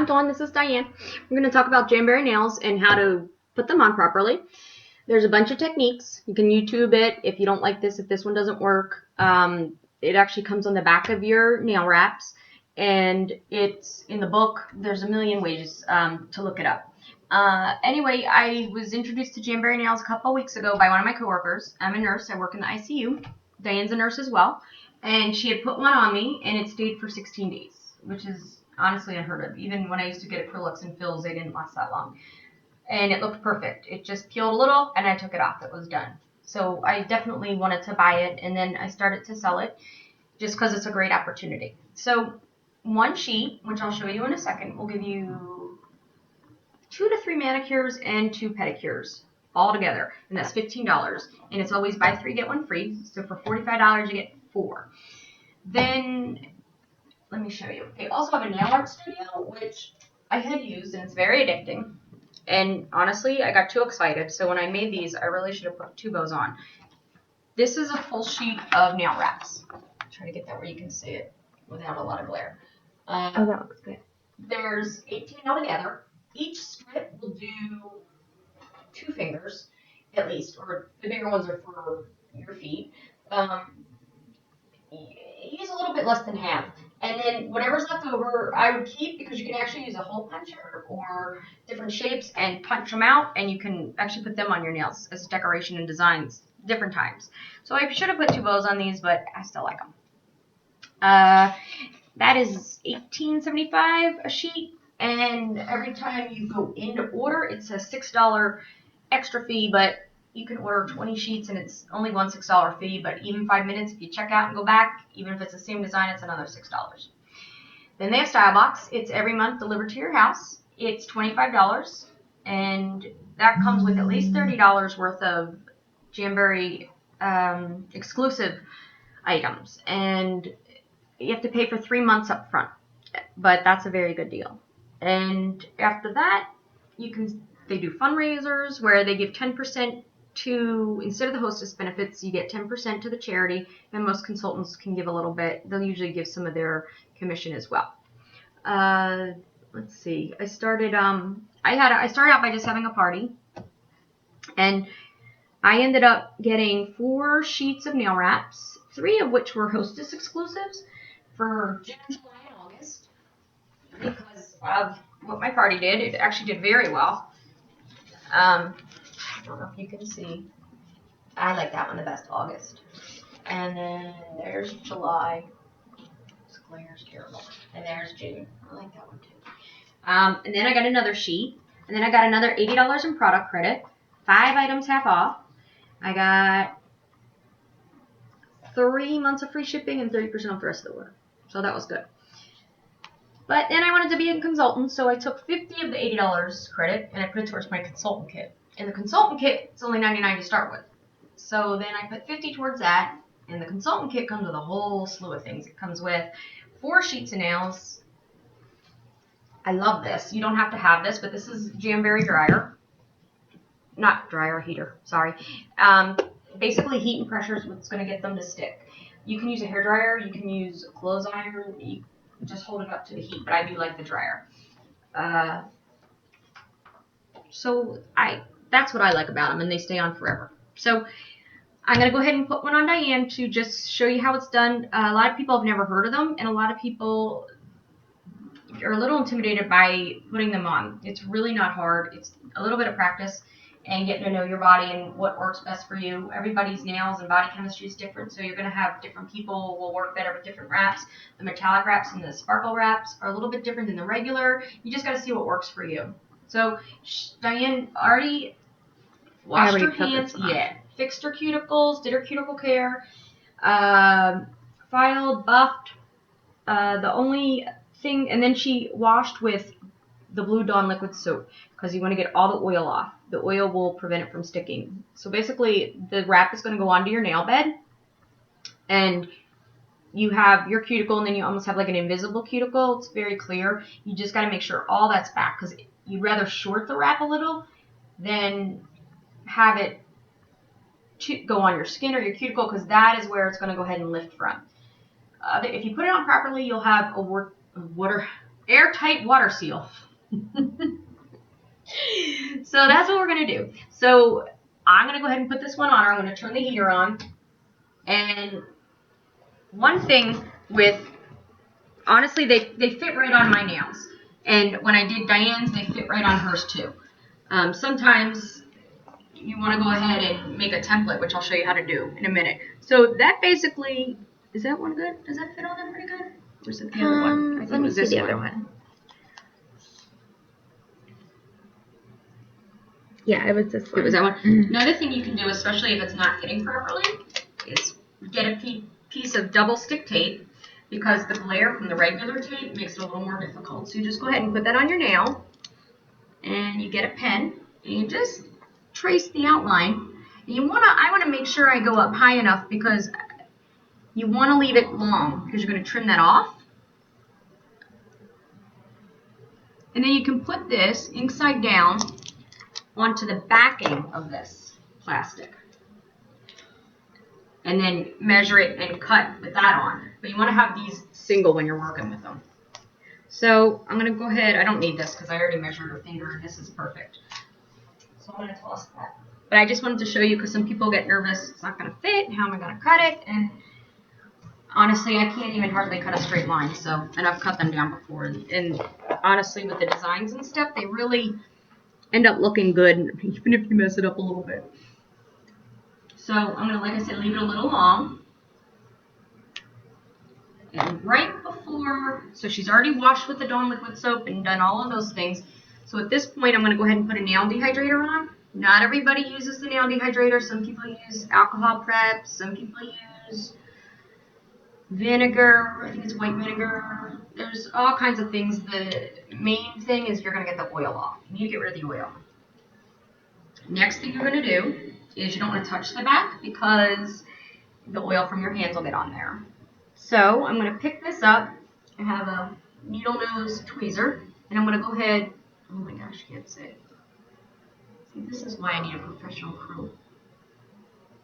I'm Dawn, this is Diane. We're going to talk about Jamberry Nails and how to put them on properly. There's a bunch of techniques. You can YouTube it if you don't like this, if this one doesn't work. It actually comes on the back of your nail wraps, and it's in the book. There's a million ways to look it up. Anyway, I was introduced to Jamberry Nails a couple weeks ago by one of my coworkers. I'm a nurse. I work in the ICU. Diane's a nurse as well. And she had put one on me, and it stayed for 16 days, which is honestly unheard of. Even when I used to get acrylics and fills, they didn't last that long. And it looked perfect. It just peeled a little, and I took it off. It was done. So I definitely wanted to buy it, and then I started to sell it just because it's a great opportunity. So one sheet, which I'll show you in a second, will give you 2 to 3 manicures and 2 pedicures all together, and that's $15. And it's always buy 3 get 1 free. So for $45, you get 4. Then let me show you. They also have a nail art studio, which I had used, and it's very addicting. And honestly, I got too excited. So when I made these, I really should have put 2 bows on. This is a full sheet of nail wraps. Try to get that where you can see it without a lot of glare. Oh, that looks good. There's 18 altogether. Each strip will do 2 fingers, at least, or the bigger ones are for your feet. Use a little bit less than half. And then whatever's left over, I would keep, because you can actually use a hole puncher or different shapes and punch them out, and you can actually put them on your nails as decoration and designs different times. So I should have put 2 bows on these, but I still like them. That is $18.75 a sheet, and every time you go into order, it's a $6 extra fee, but you can order 20 sheets and it's only one $6 fee, but even 5 minutes, if you check out and go back, even if it's the same design, it's another $6. Then they have Style Box. It's every month delivered to your house. It's $25, and that comes with at least $30 worth of Jamberry exclusive items, and you have to pay for 3 months up front, but that's a very good deal. And after that, they do fundraisers where they give 10% to, instead of the hostess benefits, you get 10% to the charity, and most consultants can give a little bit. They'll usually give some of their commission as well. Let's see. I started out by just having a party, and I ended up getting 4 sheets of nail wraps, 3 of which were hostess exclusives for June, July, and August, because of what my party did. It actually did very well. I don't know if you can see. I like that one the best, August. And then there's July. This glare's terrible. And there's June. I like that one too. And then I got another sheet. And then I got another $80 in product credit. 5 items half off. I got 3 months of free shipping and 30% off the rest of the order. So that was good. But then I wanted to be a consultant, so I took 50 of the $80 credit and I put it towards my consultant kit. And the consultant kit, it's only $99 to start with. So then I put 50 towards that, and the consultant kit comes with a whole slew of things. It comes with 4 sheets of nails. I love this. You don't have to have this, but this is Jamberry dryer. Not dryer, heater, sorry. Basically, heat and pressure is what's going to get them to stick. You can use a hair dryer, you can use a clothes iron, you just hold it up to the heat, but I do like the dryer. So that's what I like about them, and they stay on forever. So I'm going to go ahead and put one on Diane to just show you how it's done. A lot of people have never heard of them, and a lot of people are a little intimidated by putting them on. It's really not hard. It's a little bit of practice and getting to know your body and what works best for you. Everybody's nails and body chemistry is different, so you're going to have different people will work better with different wraps. The metallic wraps and the sparkle wraps are a little bit different than the regular. You just got to see what works for you. So Diane already washed her hands, fixed her cuticles, did her cuticle care, filed, buffed. The only thing, and then she washed with the Blue Dawn liquid soap because you want to get all the oil off. The oil will prevent it from sticking. So basically, the wrap is going to go onto your nail bed, and you have your cuticle, and then you almost have like an invisible cuticle. It's very clear. You just got to make sure all that's back, because you'd rather short the wrap a little than have it go on your skin or your cuticle, because that is where it's going to go ahead and lift from. If you put it on properly, you'll have a airtight water seal. So that's what we're going to do. So I'm going to go ahead and put this one on. I'm going to turn the heater on. And one thing with, honestly, they fit right on my nails. And when I did Diane's, they fit right on hers too. Sometimes you want to go ahead and make a template, which I'll show you how to do in a minute. So that basically, is that one good? Does that fit on there pretty good? Or is it the other one? I think let me it was see this the other one. Yeah, it was this one. It was that one. Another thing you can do, especially if it's not fitting properly, is get a piece of double stick tape, because the glare from the regular tape makes it a little more difficult. So you just go ahead and put that on your nail, and you get a pen, and you just trace the outline. And I want to make sure I go up high enough, because you want to leave it long, because you're going to trim that off. And then you can put this inside down onto the backing of this plastic. And then measure it and cut with that on. But you want to have these single when you're working with them. So I'm going to go ahead. I don't need this because I already measured her finger, and this is perfect. So I'm going to toss that. But I just wanted to show you, because some people get nervous. It's not going to fit. How am I going to cut it? And honestly, I can't even hardly cut a straight line. So, and I've cut them down before. And honestly, with the designs and stuff, they really end up looking good, even if you mess it up a little bit. So I'm going to, like I said, leave it a little long. And right before, so she's already washed with the Dawn liquid soap and done all of those things. So at this point, I'm going to go ahead and put a nail dehydrator on. Not everybody uses the nail dehydrator. Some people use alcohol prep. Some people use vinegar. I think it's white vinegar. There's all kinds of things. The main thing is you're going to get the oil off. You need to get rid of the oil. Next thing you're going to do is you don't want to touch the back, because the oil from your hands will get on there. So I'm going to pick this up. I have a needle nose tweezer, and I'm going to go ahead. Oh my gosh, I can't say. See, this is why I need a professional crew.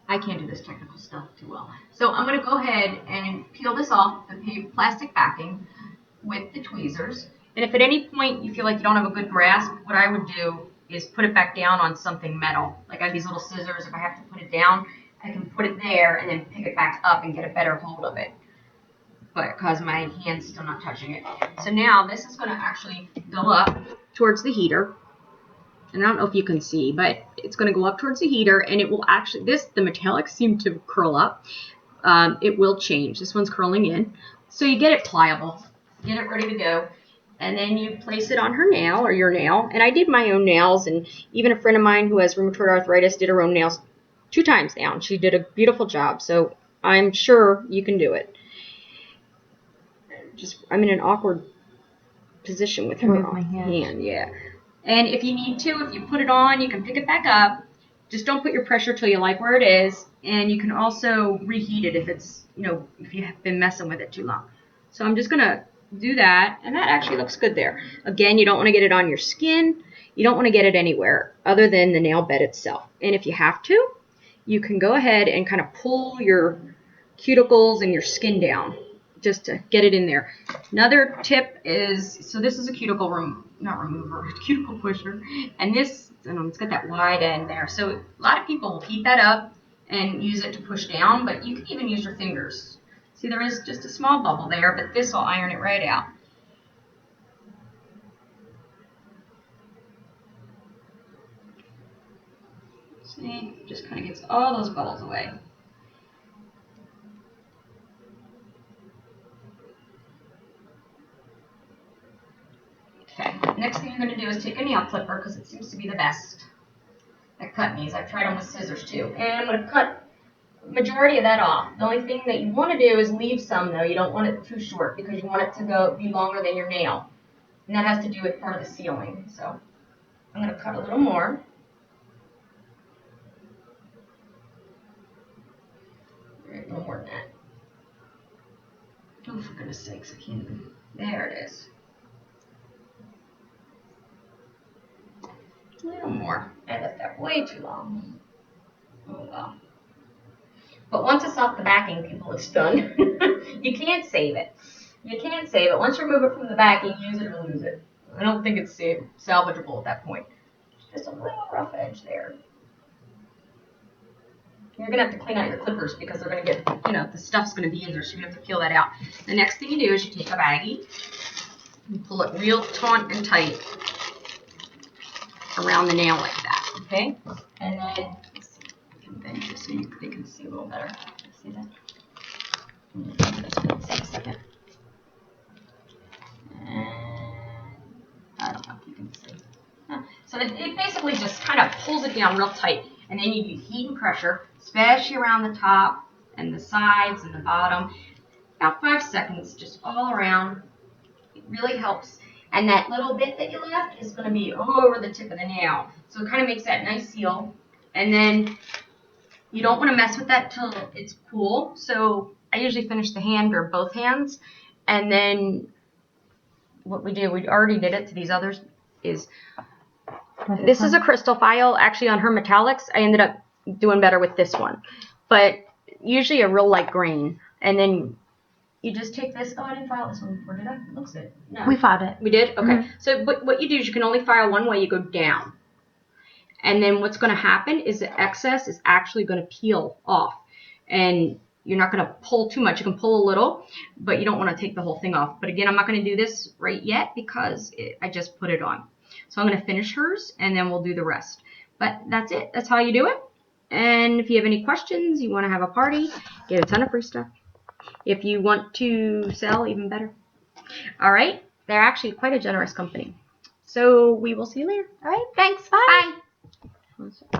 I can't do this technical stuff too well. So I'm going to go ahead and peel this off the plastic backing with the tweezers. And if at any point you feel like you don't have a good grasp, what I would do is put it back down on something metal. Like I have these little scissors. If I have to put it down, I can put it there and then pick it back up and get a better hold of it. But because my hand's still not touching it. So now this is going to actually go up towards the heater. And I don't know if you can see, but it's going to go up towards the heater, and it will actually, the metallics seem to curl up. It will change. This one's curling in. So you get it pliable, get it ready to go, and then you place it on her nail or your nail. And I did my own nails, and even a friend of mine who has rheumatoid arthritis did her own nails 2 times now, and she did a beautiful job. So I'm sure you can do it. I'm in an awkward position with her my hand. Yeah. And if you need to, if you put it on, you can pick it back up. Just don't put your pressure till you like where it is. And you can also reheat it if it's, if you have been messing with it too long. So I'm just going to do that. And that actually looks good there. Again, you don't want to get it on your skin. You don't want to get it anywhere other than the nail bed itself. And if you have to, you can go ahead and kind of pull your cuticles and your skin down, just to get it in there. Another tip is, so this is a cuticle cuticle pusher, and this, it's got that wide end there. So a lot of people will heat that up and use it to push down, but you can even use your fingers. See, there is just a small bubble there, but this will iron it right out. See, just kind of gets all those bubbles away. Okay, next thing you're going to do is take a nail clipper, because it seems to be the best at cutting these. I've tried them with scissors too. And I'm going to cut the majority of that off. The only thing that you want to do is leave some, though. You don't want it too short, because you want it to be longer than your nail. And that has to do with part of the sealing. So I'm going to cut a little more. All right, a little more than that. Oh, for goodness sakes, I can't even. There it is. A little more. I left that way too long. Oh well. But once it's off the backing, people, it's done. You can't save it. You can save it. Once you remove it from the back, you use it or lose it. I don't think it's salvageable at that point. Just a little rough edge there. You're going to have to clean out your clippers because they're going to get, the stuff's going to be in there, so you're going to have to peel that out. The next thing you do is you take a baggie and pull it real taut and tight around the nail like that, okay? And then, let's see if we can bend this so they can see a little better. See that? Just a second. And I don't know if you can see. So it basically just kind of pulls it down real tight, and then you use heat and pressure, especially around the top and the sides and the bottom. About 5 seconds, just all around. It really helps. And that little bit that you left is going to be over the tip of the nail. So it kind of makes that nice seal. And then you don't want to mess with that till it's cool. So I usually finish the hand or both hands. And then what we already did it to these others, is this is a crystal file. Actually, on her metallics, I ended up doing better with this one. But usually a real light grain. And then you just take this. Oh, I didn't file this one before, did I? It looks it. No. We filed it. We did? Okay. Mm-hmm. So what you do is you can only file one way. You go down. And then what's going to happen is the excess is actually going to peel off. And you're not going to pull too much. You can pull a little, but you don't want to take the whole thing off. But again, I'm not going to do this right yet because I just put it on. So I'm going to finish hers, and then we'll do the rest. But that's it. That's how you do it. And if you have any questions, you want to have a party, get a ton of free stuff. If you want to sell, even better. All right. They're actually quite a generous company. So we will see you later. All right. Thanks. Bye. Bye.